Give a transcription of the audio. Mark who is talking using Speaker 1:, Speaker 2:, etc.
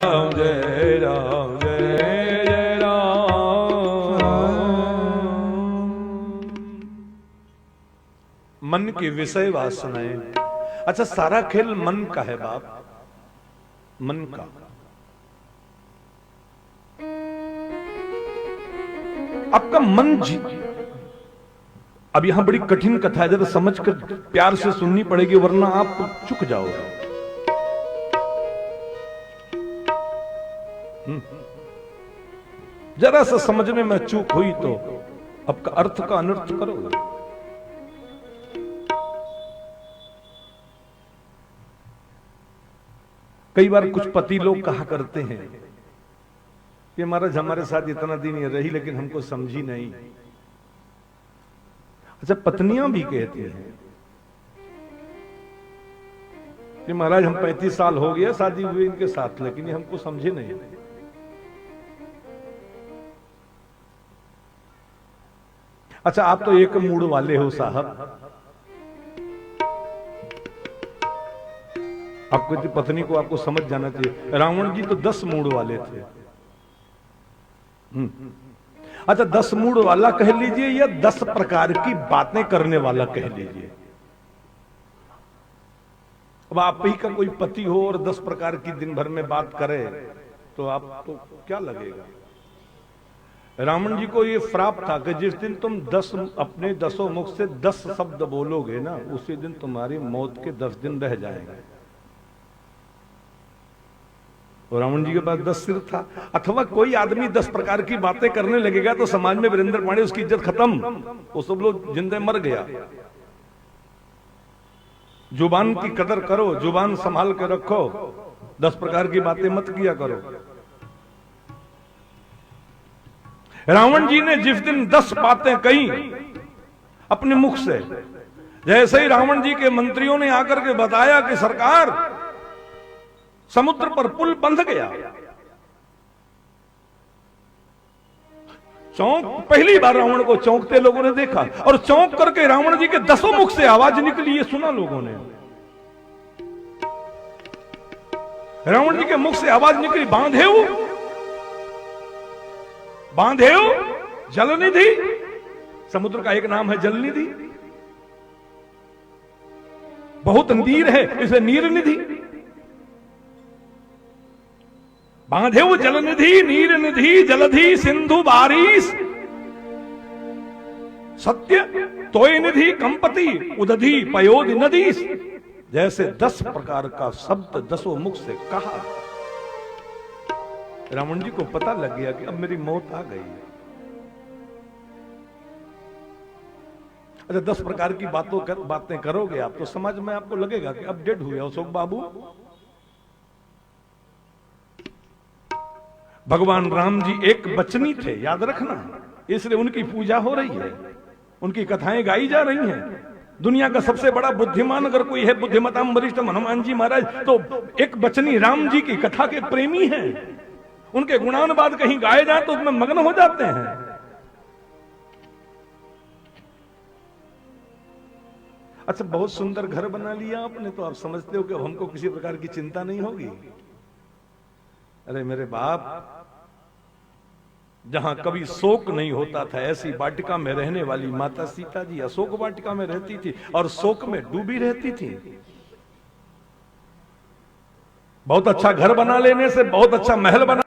Speaker 1: राम जय राम जय जय राम। मन की विषय वासनाएं। अच्छा, सारा खेल मन का है बाप, मन का। आपका मन जी। अब यहां बड़ी कठिन कथा है, जरा समझ कर प्यार से सुननी पड़ेगी, वरना आप चुक जाओगे। जरा सा समझने में चूक हुई तो आपका अर्थ का अनर्थ करोगे। कई बार कुछ पति लोग कहा करते हैं कि महाराज हमारे साथ इतना दिन ये रही लेकिन हमको समझी नहीं। अच्छा, पत्नियां भी कहती हैं कि महाराज हम 35 साल हो गया शादी हुई इनके साथ, लेकिन ये हमको समझे नहीं। अच्छा, आप तो एक मूड वाले हो साहब। आपको पत्नी को आपको समझ जाना चाहिए। रावण जी तो 10 मूड वाले थे। अच्छा, 10 मूड वाला कह लीजिए या 10 प्रकार की बातें करने वाला कह लीजिए। अब आप ही का कोई पति हो और 10 प्रकार की दिन भर में बात करे तो आप तो क्या लगेगा। रावण जी को ये श्राप था कि जिस दिन तुम 10 अपने 10 मुख से 10 शब्द बोलोगे ना, उसी दिन तुम्हारी मौत के 10 दिन रह जाएंगे। और रावण जी के पास 10 सिर था। अथवा कोई आदमी 10 प्रकार की बातें करने लगेगा तो समाज में वीरेंद्र पांडे उसकी इज्जत खत्म, वो सब लोग जिंदे मर गया। जुबान की कदर करो, जुबान संभाल के रखो, 10 प्रकार की बातें मत किया करो। रावण जी ने जिस दिन 10 बातें कही अपने मुख से, जैसे ही रावण जी के मंत्रियों ने आकर के बताया कि सरकार समुद्र पर पुल बंध गया, चौंक, पहली बार रावण को चौंकते लोगों ने देखा। और चौंक करके रावण जी के 10 मुख से आवाज निकली, ये सुना लोगों ने। रावण जी के मुख से आवाज निकली, बांधेऊ बांधेऊ जलनिधि। समुद्र का एक नाम है जलनिधि। बहुत नीर है इसे नीर निधि। बांधेऊ जलनिधि, नीर निधि, जलधि, सिंधु बारिश, सत्य तोय निधि, कंपति उदधि, पयोधि नदी। जैसे 10 प्रकार का शब्द 10 मुख से कहा। रावण जी को पता लग गया कि अब मेरी मौत आ गई। अच्छा, 10 प्रकार की बातें करोगे आप तो समाज में आपको लगेगा कि अब डेड हुए अशोक बाबू। भगवान राम जी एक बचनी थे, याद रखना, इसलिए उनकी पूजा हो रही है, उनकी कथाएं गाई जा रही हैं। दुनिया का सबसे बड़ा बुद्धिमान अगर कोई है, बुद्धिमताम वरिष्ठम हनुमान जी महाराज, तो एक बचनी राम जी की कथा के प्रेमी हैं। उनके गुणानुवाद कहीं गाए जाए तो उसमें मग्न हो जाते हैं। अच्छा, बहुत सुंदर घर बना लिया आपने, तो आप समझते हो कि अब हमको किसी प्रकार की चिंता नहीं होगी। अरे मेरे बाप, जहां कभी शोक नहीं होता था, ऐसी वाटिका में रहने वाली माता सीता जी अशोक वाटिका में रहती थी और शोक में डूबी रहती थी। बहुत अच्छा घर बना लेने से, बहुत अच्छा महल बना